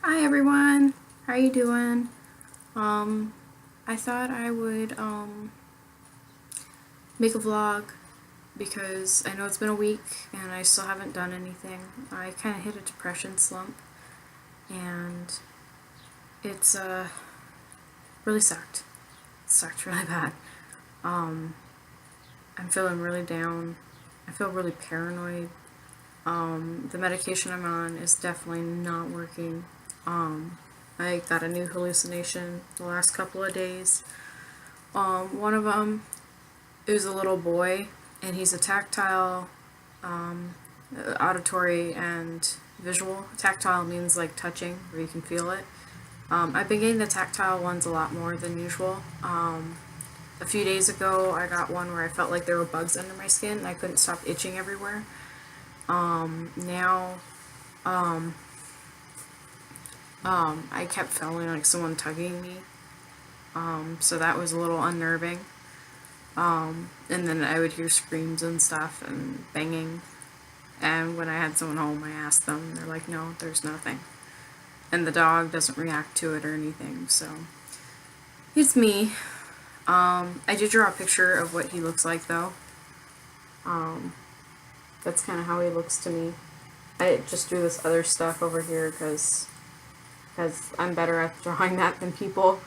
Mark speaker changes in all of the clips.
Speaker 1: Hi everyone, how you doing? I thought I would make a vlog because I know it's been a week and I still haven't done anything. I kind of hit a depression slump and it's really sucked. It sucked really bad. I'm feeling really down. I feel really paranoid. The medication I'm on is definitely not working. I got a new hallucination the last couple of days. One of them is a little boy, and he's a tactile, auditory, and visual. Tactile means like touching, where you can feel it. I've been getting the tactile ones a lot more than usual. A few days ago, I got one where I felt like there were bugs under my skin, and I couldn't stop itching everywhere. Now, I kept feeling like someone tugging me, so that was a little unnerving. And then I would hear screams and stuff and banging. And when I had someone home, I asked them, and they're like, no, there's nothing. And the dog doesn't react to it or anything, so it's me. I did draw a picture of what he looks like, though. That's kind of how he looks to me. I just drew this other stuff over here because I'm better at drawing that than people.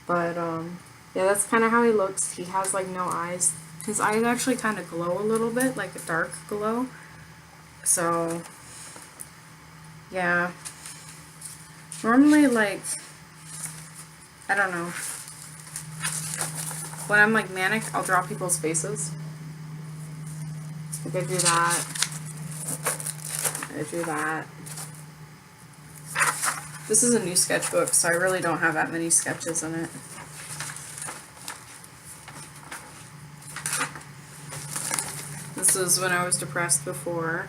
Speaker 1: But, yeah, that's kind of how he looks. He has, like, no eyes. His eyes actually kind of glow a little bit, like a dark glow. So, yeah. Normally, like, I don't know. When I'm, like, manic, I'll draw people's faces. Like, I do that. I do that. This is a new sketchbook, so I really don't have that many sketches in it. This is when I was depressed before.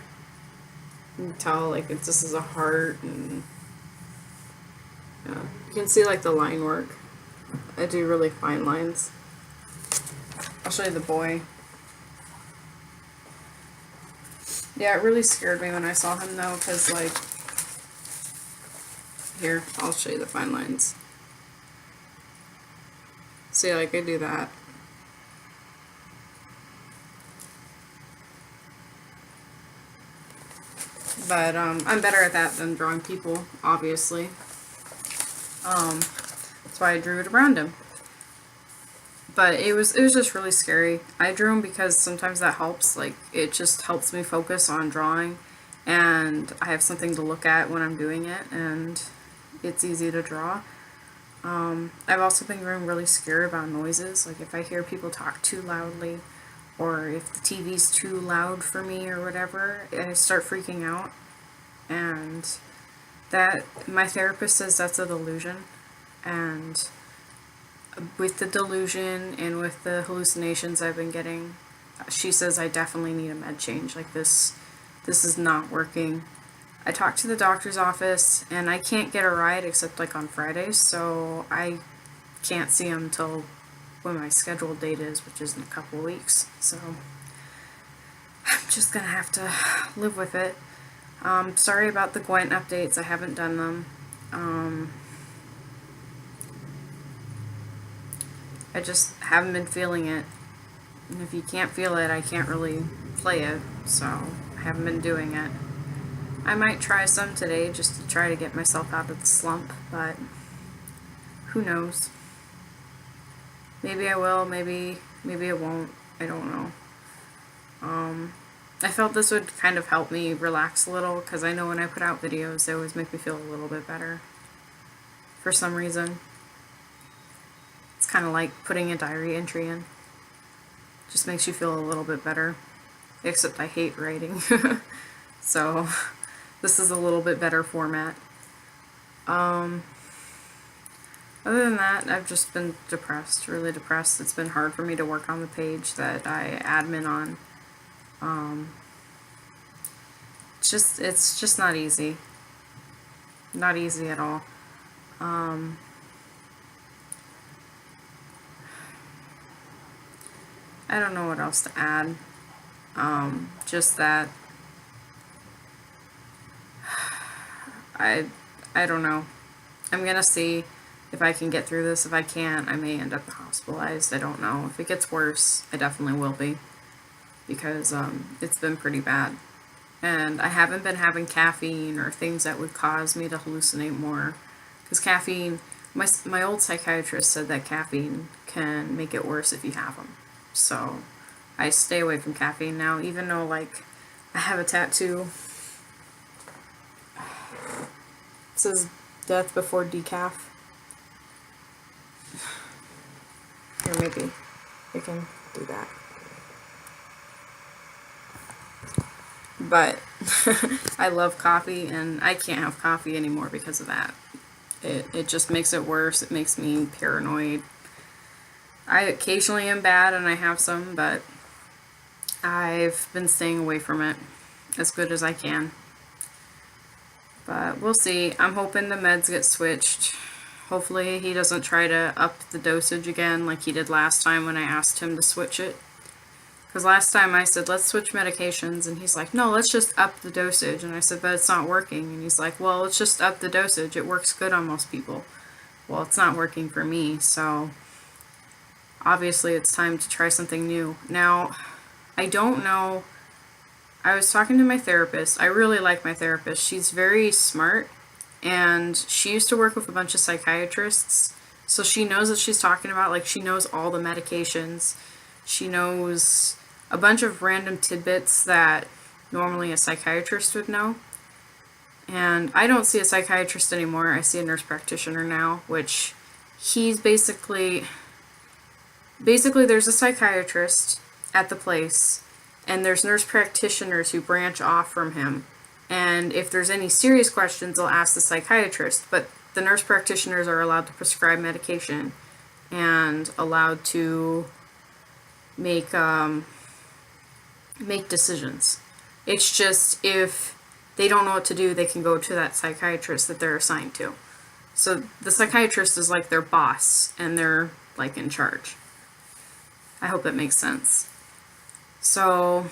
Speaker 1: You can tell, like, this is a heart, and yeah. You can see, like, the line work. I do really fine lines. I'll show you the boy. Yeah, it really scared me when I saw him, though, because, like, here, I'll show you the fine lines. See, like, I do that. But, I'm better at that than drawing people, obviously. That's why I drew it around him. But it was just really scary. I drew him because sometimes that helps. Like, it just helps me focus on drawing, and I have something to look at when I'm doing it, and it's easy to draw. I've also been getting really scared about noises. Like, if I hear people talk too loudly, or if the TV's too loud for me or whatever, I start freaking out. And that, my therapist says that's a delusion. And with the delusion and with the hallucinations I've been getting, she says I definitely need a med change. Like, this is not working. I talked to the doctor's office, and I can't get a ride except, like, on Fridays, so I can't see him till when my scheduled date is, which is in a couple of weeks. So I'm just gonna have to live with it. Sorry about the Gwent updates. I haven't done them. I just haven't been feeling it. And if you can't feel it, I can't really play it, so I haven't been doing it. I might try some today just to try to get myself out of the slump, but who knows. Maybe I will, maybe it won't. I don't know. I felt this would kind of help me relax a little, because I know when I put out videos, they always make me feel a little bit better. For some reason. It's kind of like putting a diary entry in. Just makes you feel a little bit better. Except I hate writing. So, this is a little bit better format. Other than that, I've just been depressed, really depressed. It's been hard for me to work on the page that I admin on. It's just not easy. Not easy at all. I don't know what else to add. Just that I I don't know. I'm gonna see if I can get through this. If I can't, I may end up hospitalized. I don't know. If it gets worse, I definitely will be, because it's been pretty bad. And I haven't been having caffeine or things that would cause me to hallucinate more. Because caffeine, my old psychiatrist said that caffeine can make it worse if you have them. So I stay away from caffeine now, even though, like, I have a tattoo. It says death before decaf. Or maybe we can do that. But I love coffee, and I can't have coffee anymore because of that. It just makes it worse. It makes me paranoid. I occasionally am bad and I have some, but I've been staying away from it as good as I can. But we'll see. I'm hoping the meds get switched. Hopefully he doesn't try to up the dosage again like he did last time when I asked him to switch it. Because last time I said, let's switch medications, and he's like, no, let's just up the dosage. And I said, but it's not working. And he's like, well, let's just up the dosage. It works good on most people. Well, it's not working for me, so obviously it's time to try something new. Now, I don't know. I was talking to my therapist. I really like my therapist. She's very smart, and she used to work with a bunch of psychiatrists, so she knows what she's talking about. Like, she knows all the medications. She knows a bunch of random tidbits that normally a psychiatrist would know. And I don't see a psychiatrist anymore. I see a nurse practitioner now, which he's basically there's a psychiatrist at the place, and there's nurse practitioners who branch off from him. And if there's any serious questions, they'll ask the psychiatrist. But the nurse practitioners are allowed to prescribe medication and allowed to make decisions. It's just if they don't know what to do, they can go to that psychiatrist that they're assigned to. So the psychiatrist is like their boss, and they're like in charge. I hope that makes sense. So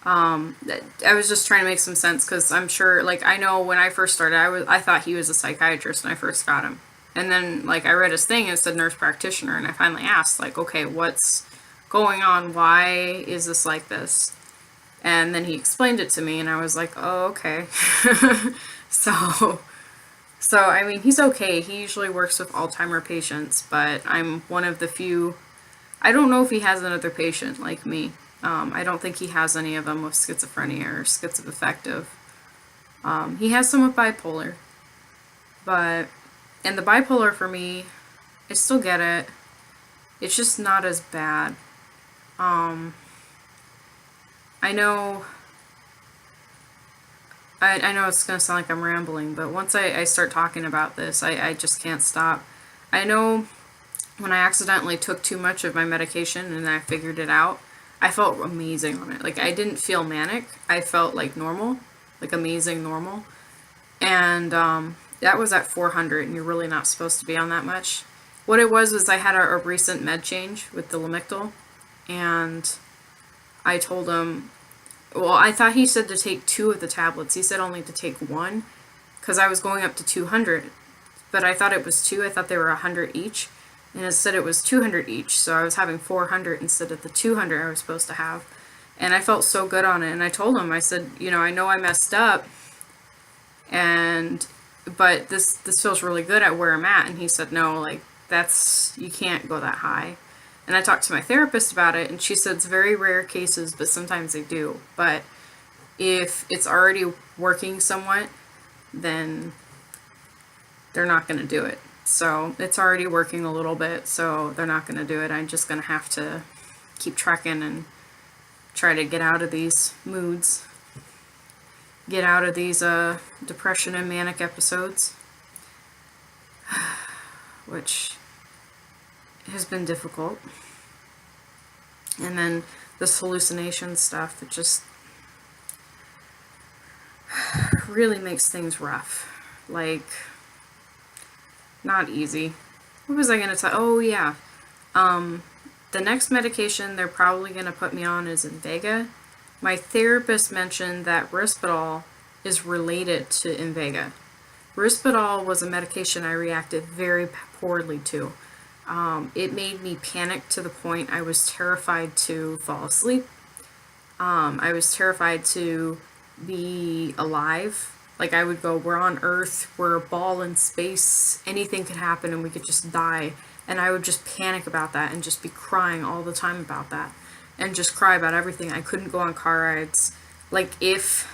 Speaker 1: I was just trying to make some sense, because I'm sure, like, I know when I first started, I thought he was a psychiatrist when I first got him. And then, like, I read his thing and it said nurse practitioner, and I finally asked, like, okay, what's going on? Why is this like this? And then he explained it to me, and I was like, oh, okay. So, I mean, he's okay. He usually works with Alzheimer patients, but I'm one of the few. I don't know if he has another patient like me. I don't think he has any of them with schizophrenia or schizoaffective. He has some with bipolar, and the bipolar for me, I still get it. It's just not as bad. I know it's going to sound like I'm rambling, but once I start talking about this, I just can't stop. I know when I accidentally took too much of my medication and I figured it out, I felt amazing on it. Like, I didn't feel manic. I felt like normal, like amazing normal. And that was at 400, and you're really not supposed to be on that much. What it was I had a recent med change with the Lamictal, and I told him, well, I thought he said to take 2 of the tablets. He said only to take 1, because I was going up to 200, but I thought it was 2. I thought they were 100 each, and it said it was 200 each, so I was having 400 instead of the 200 I was supposed to have. And I felt so good on it, and I told him, I said, I know I messed up, but this feels really good at where I'm at. And he said, no, like, you can't go that high. And I talked to my therapist about it, and she said it's very rare cases, but sometimes they do. But if it's already working somewhat, then they're not going to do it. So it's already working a little bit, so they're not going to do it. I'm just going to have to keep trucking and try to get out of these moods. Get out of these depression and manic episodes, which has been difficult. And then this hallucination stuff, it just really makes things rough. Like, not easy. What was I going to tell? Oh, yeah. The next medication they're probably going to put me on is Invega. My therapist mentioned that Risperdal is related to Invega. Risperdal was a medication I reacted very poorly to. It made me panic to the point I was terrified to fall asleep. I was terrified to be alive. Like, I would go, we're on Earth, we're a ball in space, anything could happen and we could just die. And I would just panic about that and just be crying all the time about that. And just cry about everything. I couldn't go on car rides. Like, if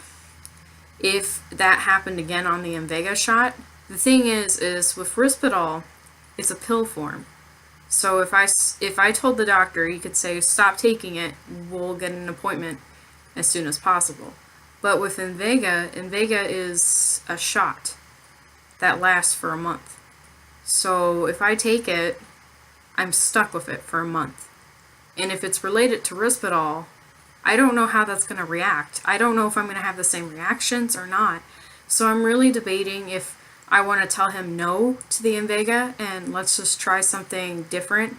Speaker 1: that happened again on the Invega shot, the thing is with Risperdal, it's a pill form. So if I told the doctor, he could say, stop taking it, we'll get an appointment as soon as possible. But with Invega is a shot that lasts for a month. So if I take it, I'm stuck with it for a month. And if it's related to Risperdal, I don't know how that's going to react. I don't know if I'm going to have the same reactions or not. So I'm really debating if I want to tell him no to the Invega and let's just try something different.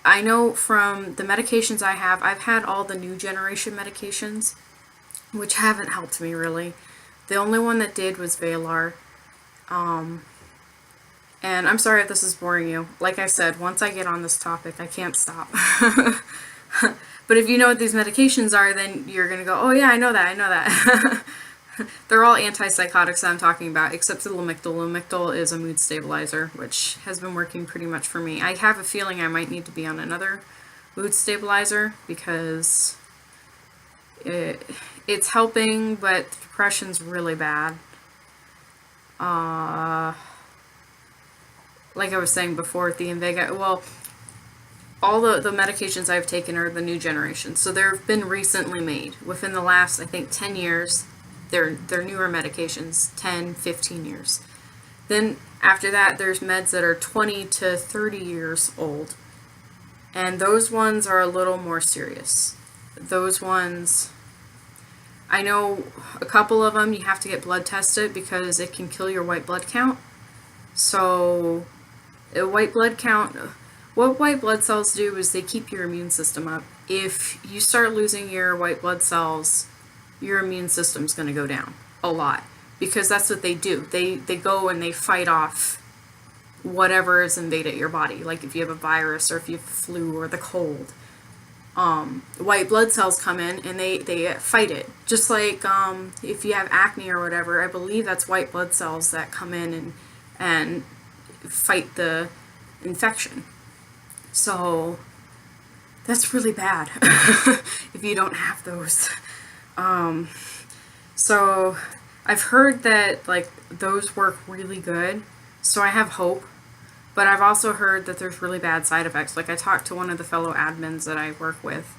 Speaker 1: I know from the medications I've had all the new generation medications, which haven't helped me really. The only one that did was Valar. And I'm sorry if this is boring you. Like I said, once I get on this topic, I can't stop. But if you know what these medications are, then you're going to go, oh yeah, I know that. They're all antipsychotics that I'm talking about, except the Lamictal. Lamictal is a mood stabilizer, which has been working pretty much for me. I have a feeling I might need to be on another mood stabilizer because it's helping, but the depression's really bad. Like I was saying before, the Invega, well, all the medications I've taken are the new generation. So they've been recently made. Within the last, I think, 10 years, they're newer medications, 10, 15 years. Then after that, there's meds that are 20 to 30 years old. And those ones are a little more serious. Those ones, I know a couple of them you have to get blood tested because it can kill your white blood count. So a white blood count, what white blood cells do is they keep your immune system up. If you start losing your white blood cells, your immune system's going to go down a lot because that's what they do. They go and they fight off whatever is invaded your body. Like if you have a virus or if you have flu or the cold, white blood cells come in and they fight it. Just like if you have acne or whatever, I believe that's white blood cells that come in and fight the infection. So that's really bad if you don't have those. So I've heard that like those work really good, so I have hope. But I've also heard that there's really bad side effects. Like I talked to one of the fellow admins that I work with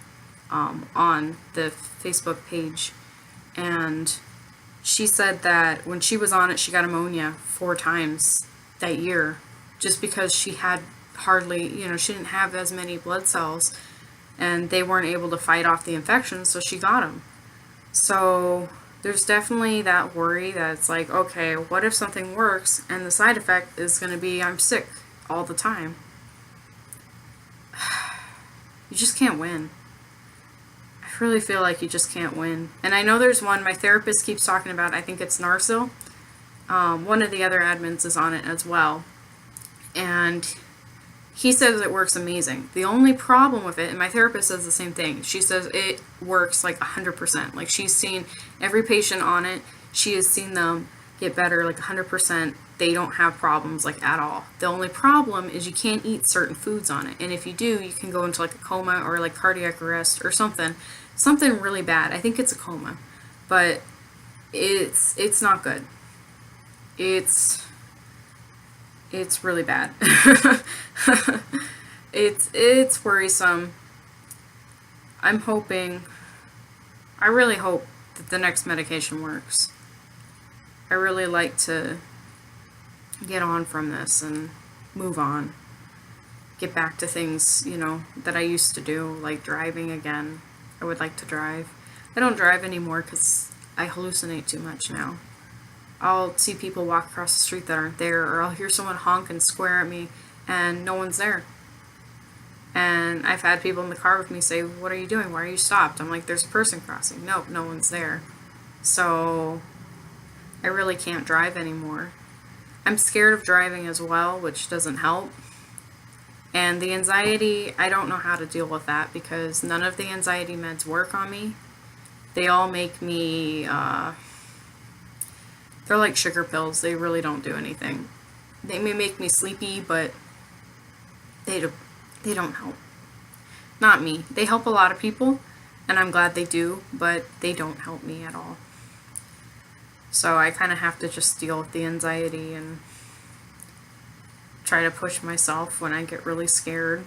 Speaker 1: on the Facebook page, and she said that when she was on it, she got pneumonia 4 times that year just because she had hardly, she didn't have as many blood cells and they weren't able to fight off the infection, so she got them. So there's definitely that worry that it's like, okay, what if something works and the side effect is going to be I'm sick all the time? You just can't win. I really feel like you just can't win. And I know there's one my therapist keeps talking about. I think it's Narsil. One of the other admins is on it as well. And he says it works amazing. The only problem with it, and my therapist says the same thing, she says it works like 100%. Like she's seen every patient on it. She has seen them get better like 100%. They don't have problems like at all. The only problem is you can't eat certain foods on it. And if you do, you can go into like a coma or like cardiac arrest or something. Something really bad. I think it's a coma. But it's not good. It's really bad. It's worrisome. I really hope that the next medication works. I really like to get on from this and move on. Get back to things, that I used to do, like driving again. I would like to drive. I don't drive anymore because I hallucinate too much now. I'll see people walk across the street that aren't there, or I'll hear someone honk and square at me, and no one's there. And I've had people in the car with me say, what are you doing? Why are you stopped? I'm like, there's a person crossing. Nope, no one's there. So I really can't drive anymore. I'm scared of driving as well, which doesn't help. And the anxiety, I don't know how to deal with that because none of the anxiety meds work on me. They all make me, they're like sugar pills. They really don't do anything. They may make me sleepy, but they don't help. Not me. They help a lot of people, and I'm glad they do, but they don't help me at all. So I kind of have to just deal with the anxiety and try to push myself when I get really scared.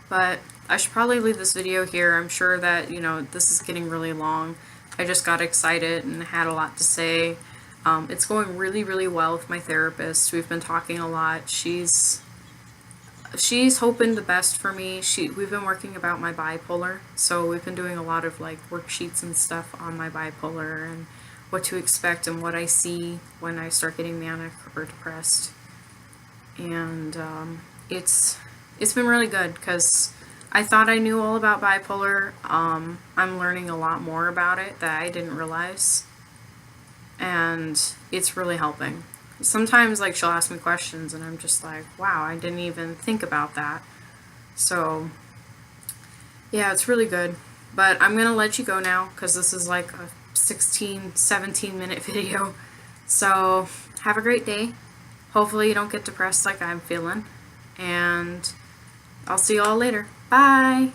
Speaker 1: But I should probably leave this video here. I'm sure that, this is getting really long. I just got excited and had a lot to say. It's going really, really well with my therapist. We've been talking a lot. She's hoping the best for me. We've been working about my bipolar, so we've been doing a lot of like worksheets and stuff on my bipolar and what to expect and what I see when I start getting manic or depressed. And it's been really good because I thought I knew all about bipolar. I'm learning a lot more about it that I didn't realize, and it's really helping. Sometimes like she'll ask me questions and I'm just like, wow, I didn't even think about that. So yeah, it's really good. But I'm gonna let you go now because this is like a 17 minute video. So have a great day. Hopefully you don't get depressed like I'm feeling, and I'll see you all later. Bye!